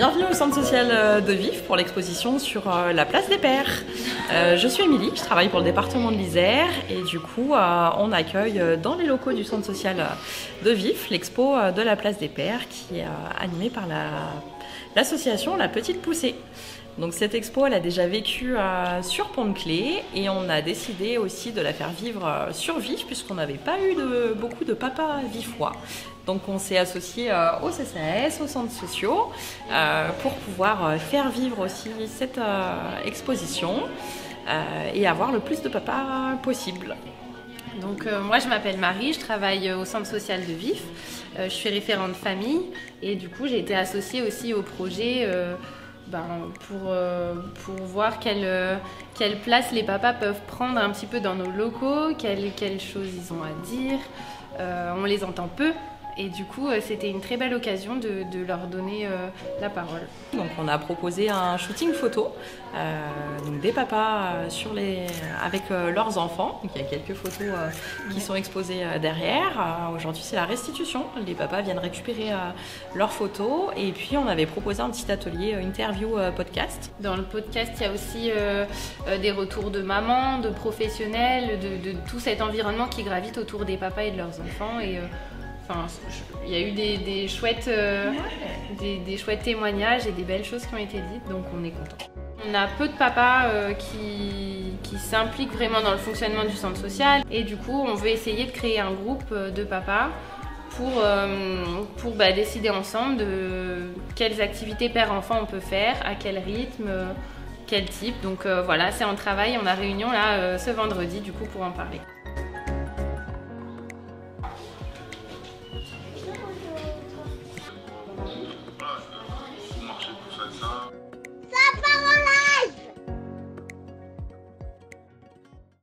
Bienvenue au centre social de Vif pour l'exposition sur la place des Pères. Je suis Émilie, je travaille pour le département de l'Isère et du coup on accueille dans les locaux du centre social de Vif l'expo de la place des Pères qui est animée par l'association La Petite Poussée. Donc cette expo elle a déjà vécu sur Pont-de-Clé et on a décidé aussi de la faire vivre sur Vif puisqu'on n'avait pas eu beaucoup de papas vifois. Donc on s'est associé au CCAS, aux centres sociaux, pour pouvoir faire vivre aussi cette exposition et avoir le plus de papas possible. Donc moi je m'appelle Marie, je travaille au centre social de Vif, je suis référente famille et du coup j'ai été associée aussi au projet pour voir quelle place les papas peuvent prendre un petit peu dans nos locaux, quelles choses ils ont à dire, on les entend peu. Et du coup, c'était une très belle occasion de leur donner la parole. Donc on a proposé un shooting photo, donc des papas avec leurs enfants. Donc, il y a quelques photos qui sont exposées derrière. Aujourd'hui, c'est la restitution. Les papas viennent récupérer leurs photos. Et puis, on avait proposé un petit atelier interview podcast. Dans le podcast, il y a aussi des retours de mamans, de professionnels, de tout cet environnement qui gravite autour des papas et de leurs enfants. Et, il y a eu des chouettes témoignages et des belles choses qui ont été dites, donc on est content. On a peu de papas qui s'impliquent vraiment dans le fonctionnement du centre social et du coup on veut essayer de créer un groupe de papas pour décider ensemble de quelles activités père-enfant on peut faire, à quel rythme, quel type. Donc voilà, c'est en travail, on a réunion là ce vendredi du coup pour en parler.